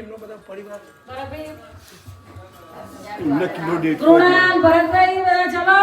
એમનો બધા પરિવાર કૃણાલ ભરતભાઈ ચલો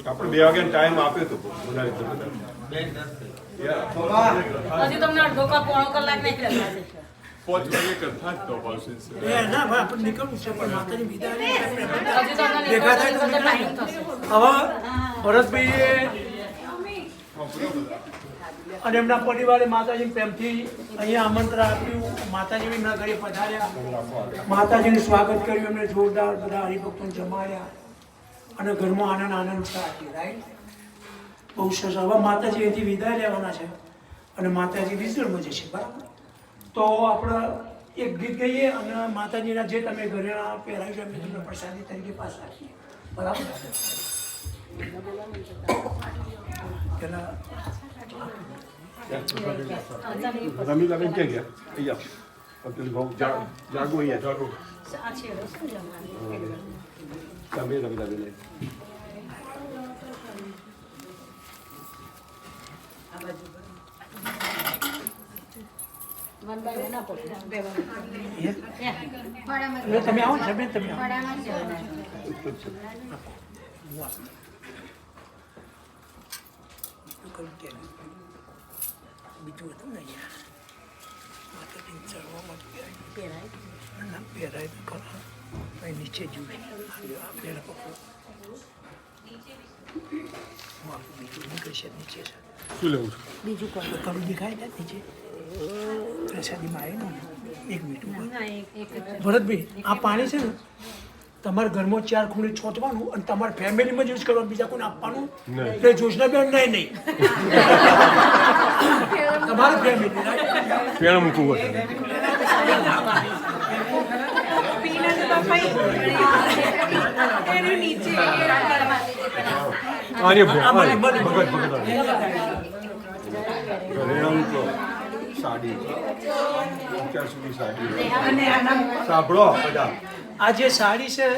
આપણે 2 વાગ્યાનો ટાઈમ આપ્યો હતો હજી તમને અડધો પોણો કલાક નહીં કરતા 5 વાગે કરતા જ તો પાછું ના ભાઈ આપણે નીકળવું છે પણ માતાની વિદાય હજી તમને ભેગા થાય તો ટાઈમ થશે હવે ભરતભાઈએ અને એમના પરિવારે માતાજી પ્રેમથી અહીંયા આમંત્રણ આપ્યું. માતાજી એમના ઘરે પધાર્યા, માતાજીનું સ્વાગત કર્યું, એમને જોરદાર બધા હરિભક્તોને જમાડ્યા અને ઘરમાં આનંદ છે. રાઈટ, બહુ સરસ. હવે માતાજી અહીંથી વિદાય લેવાના છે અને માતાજી વિસર્જનમાં જશે. બરાબર, તો આપણે એક ગીત ગાઈએ અને માતાજીના જે તમે ઘરે પહેરાવ્યું છે એમને તમને પ્રસાદી તરીકે પાસ રાખીએ. બરાબર, પેલા રમીલાબેન ક્યાં ગયા? અહીંયા જાગો અહીંયા જાગો તમે રમીલાબેન તમે આવો ને બેન, તમે આવો. બીજું હતું ને અહીંયા માતાજીને ચડવા માટે પહેરાય તો ખરા. નીચે જુએ પેલા પકડો, બીજું નીકળશે નીચે છે. શું લેવું છે? બીજું કરું દેખાય ને નીચે પ્રસાદીમાં આવે ને. એક મિનિટ ભરતભાઈ, આ પાણી છે ને તમારા ઘરમાં 4 ખૂણે છોટવાનું અને તમારા ફેમિલીમાં જ યુઝ કરવાનું, બીજા કોઈને આપવાનું એટલે જોશનાબેન નહીં તમારું ફેમિલી પેણ મૂકવું હોય સાડી અત્યાર સુધી સાડી સાંભળો બધા. આ જે સાડી છે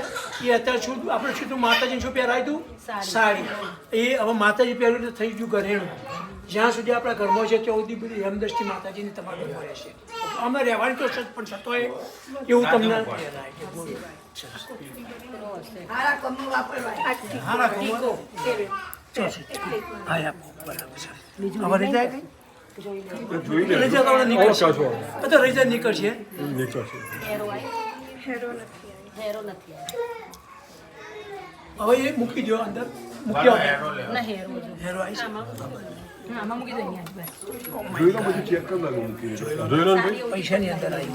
એ અત્યારે શું આપણે શું માતાજીને શું પહેરાવી દઉં? સાડી. એ હવે માતાજી પહેર્યું તો થઈ ગયું ઘરેણું. જ્યાં સુધી આપણા ઘરમાં છે ત્યાં સુધી બધી હેમદસ્તી માતાજીની તમારા ઘરમાં રહેશે. અમે રહેવાની તો છે પણ છતાંય એવું તમને નીકળશે. હવે એ મૂકી દો અંદર, મૂકી હેરો આવી પૈસાની અંદર આવી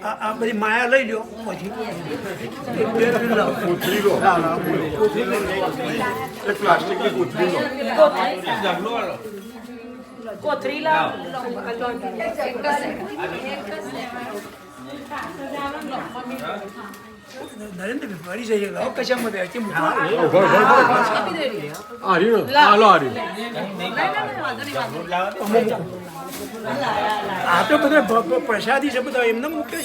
આ બધી માયા લઈ લો. પછી પ્લાસ્ટિકની કોથળી કોથરી લાવ. નરેન્દ્ર ફરી જઈએ કશામાં બેસી આ તો બધા પ્રસાદી છે, બધા એમને મૂકે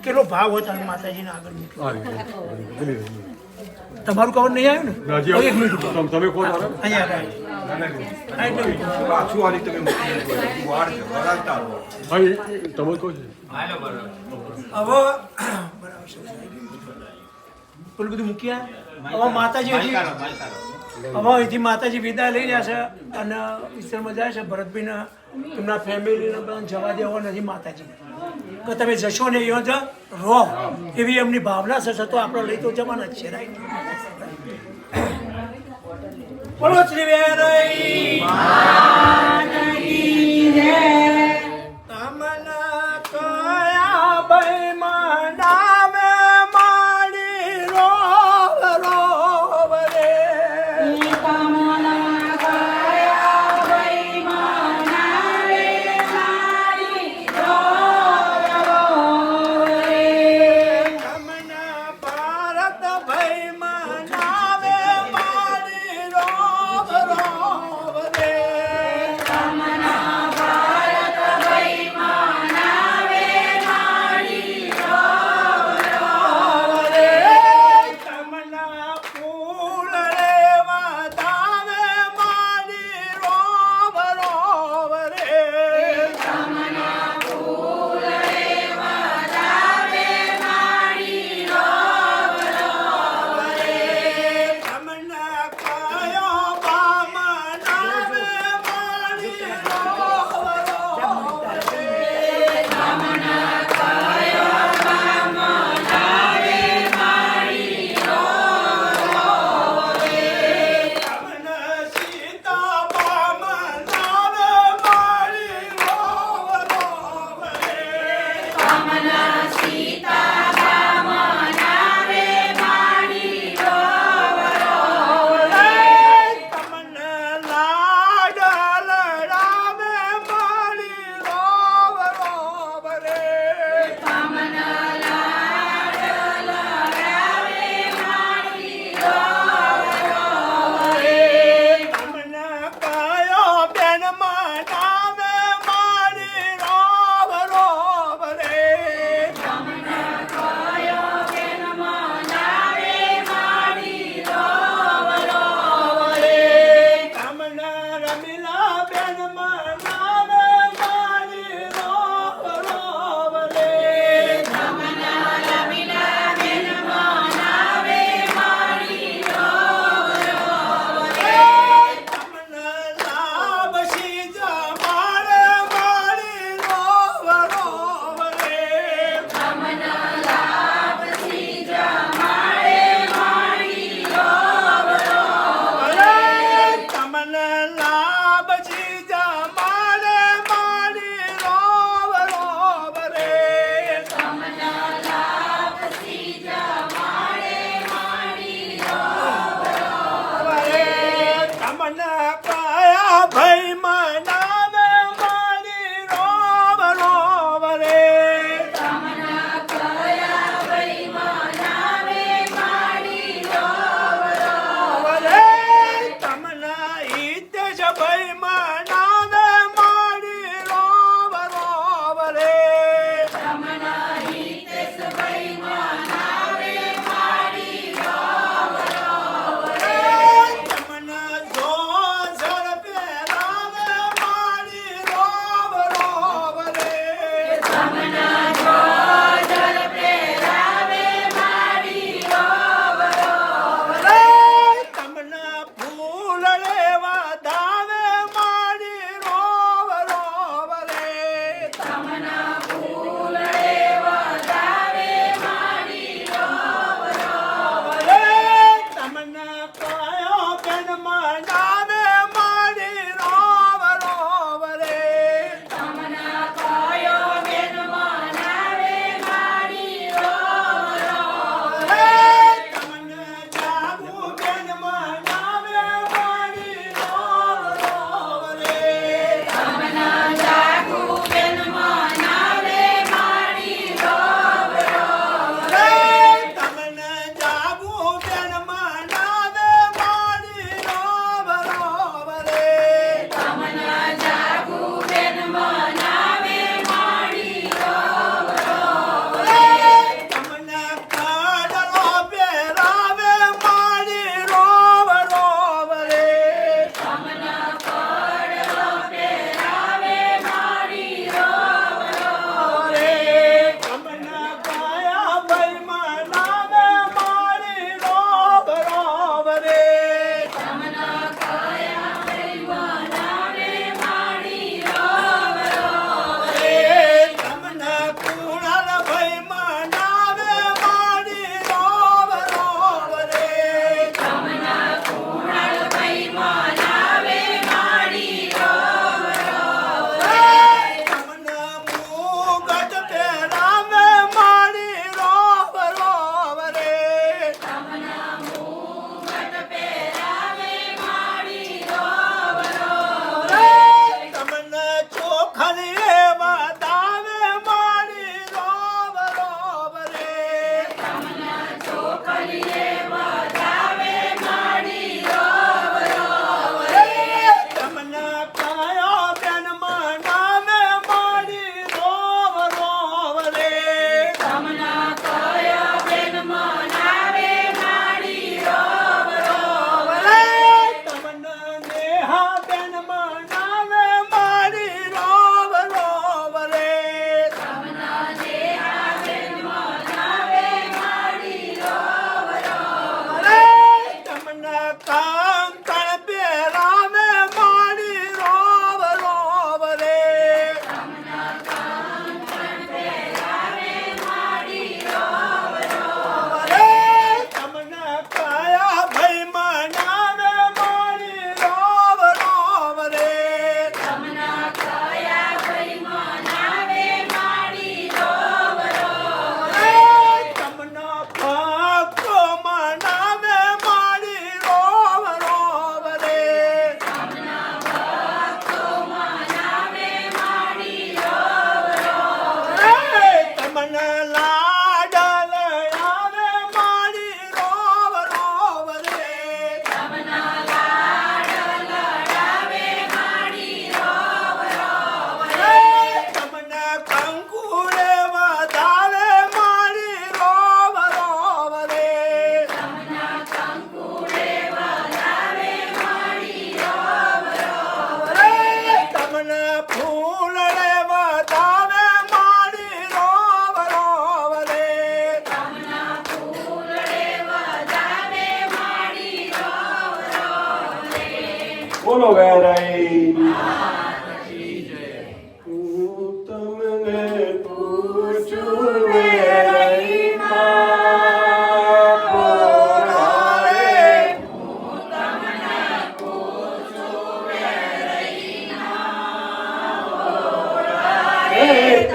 કેટલો ભાવ હતો માતાજીને આગળ મૂક્યો. તમારું કવર નહીં આવ્યું ને? એક મિનિટ તમે કોણ અહીંયા પાછું આની તમે તમે કહો છો હવે પેલું બધું મૂક્યા. હવે માતાજી હવે અહીંથી માતાજી વિદાય લઈ રહ્યા છે અને ઈશ્વરમાં જાય છે. ભરતભાઈને એમના ફેમિલીને બધા જવા દેવા નથી માતાજી કે તમે જશો ને અહીંયા રહો એવી એમની ભાવના છે. તો આપણે લઈ તો જવાના જ છે. રાઈટ, બોલો શ્રી વેરઈ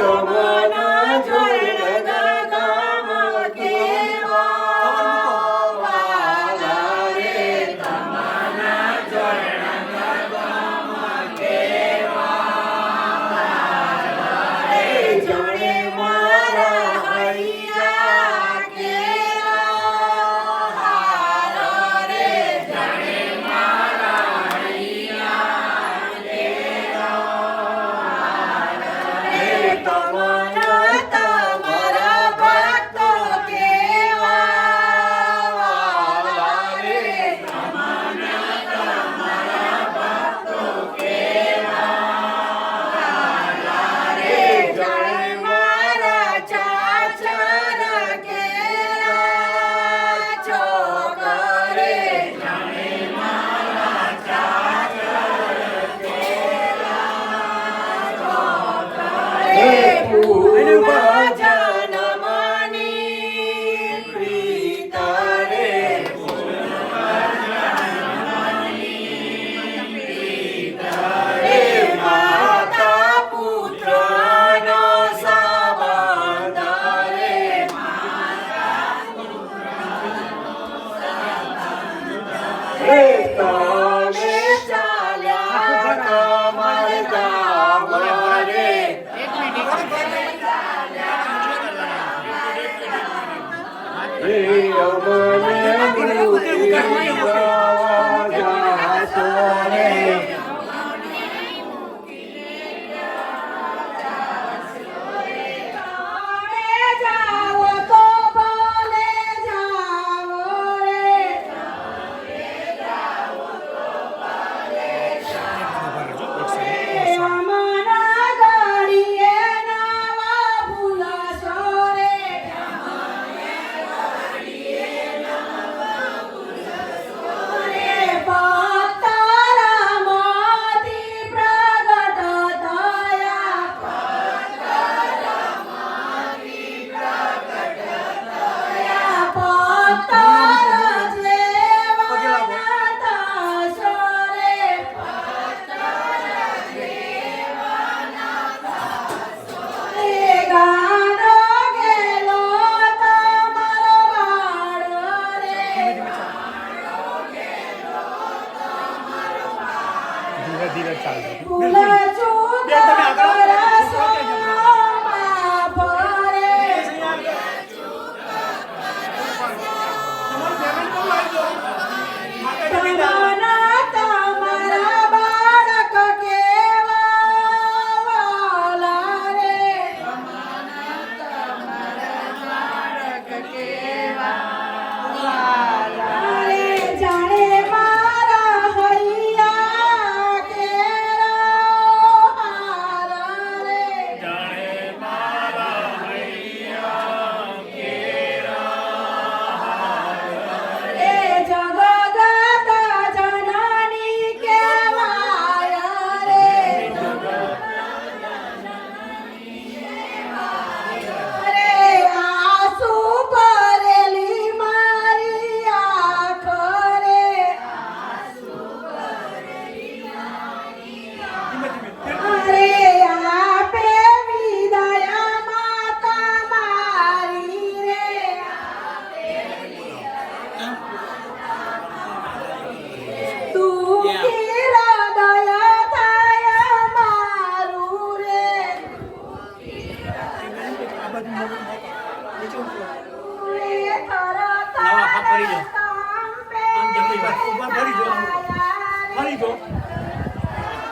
તમના જોડ ગામ કેવા વાલા રે તમના જોડ ગામ કેવા રે જોડે મારા હૈયા કેવા હારા રે જોડે મારા હૈયા તમના તમારા ભક્તો કેવા વાલા રે તમના તમારા ભક્તો કેવા વાલા રે જણે મારા ચાચર કેરા છોકરે જણે મારા ચાચર કેરા પૂર્વ જન્મની પ્રીત રે માતા પુત્રનો સંબંધ રે હે તમે ચાલ્યા કમલ ગામ રે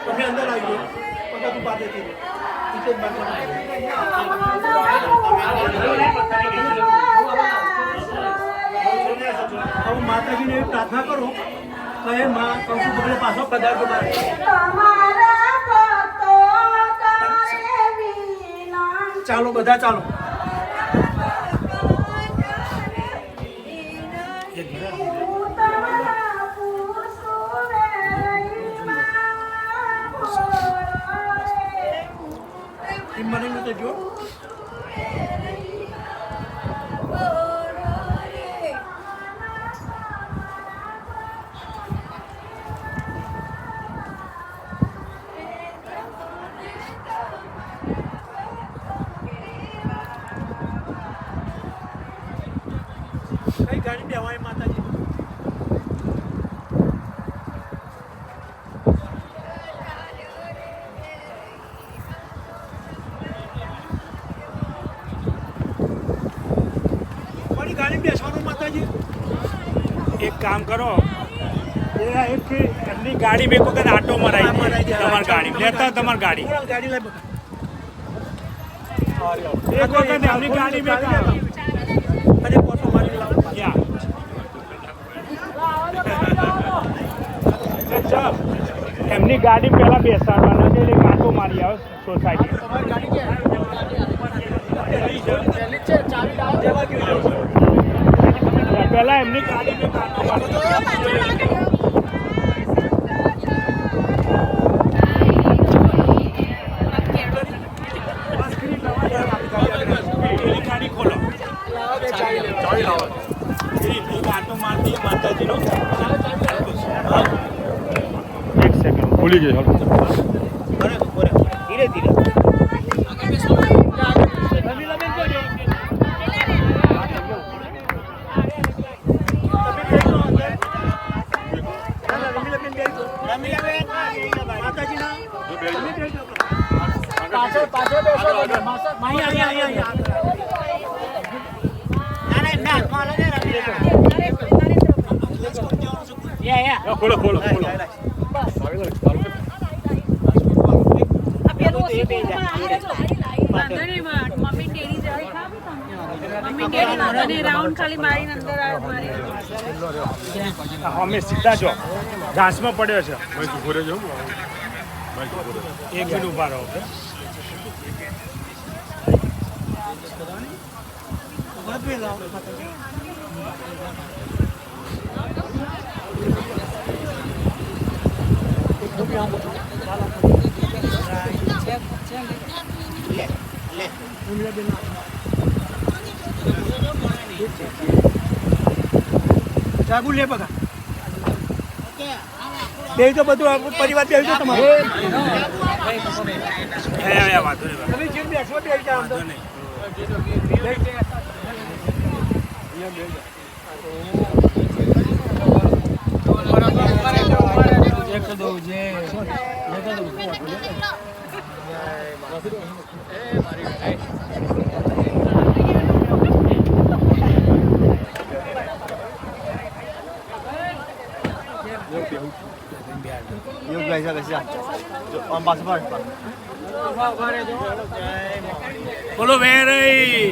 તમે અંદર આવી જાઓ પગા તું પાસેથી નીચે જ હવે માતાજીને એવી પ્રાર્થના કરો કહે માં કંકુ પગલે પાછો પધારજો ચાલો બધા ચાલો મને તો જો વળી ગાડી બેવાય માતાજી વળી ગાડી બેસવાનું માતાજી એક કામ કરો એમની ગાડી બે વખત આટો મરાઈ તમારી ગાડી લેતા તમારી ગાડી ગાડી લઈ બકા એક વખત એમની ગાડી બે અને પોતો મારી લાવો એમની ગાડી પહેલા બેસાડવાના છે એટલે આટો મારી આવે સોસાયટી તમારી ગાડી કે પહેલા એમની ગાડી બે આટો મારી ગાડી ખોલો આટો મારતી માતાજીનો એક સેકન્ડ ખુલી ગઈ હાલો ધીરે ધીરે ખોલો ખોલો ખોલો રાઉન્ડ ખાલી મારીને અંદર મારી અમે સીધા જો ઘાસમાં પડ્યો છે ભાઈ તું ઘરે જાઉં ભાઈ તું ઘરે એક મિનિટ ઉભા રહો જાગુ લે બકા બે તો બધું પરિવાર બે તો તમારો વાંધો નહીં તમે જેમ બેસો બે જાવ તો બોલો વેરઈ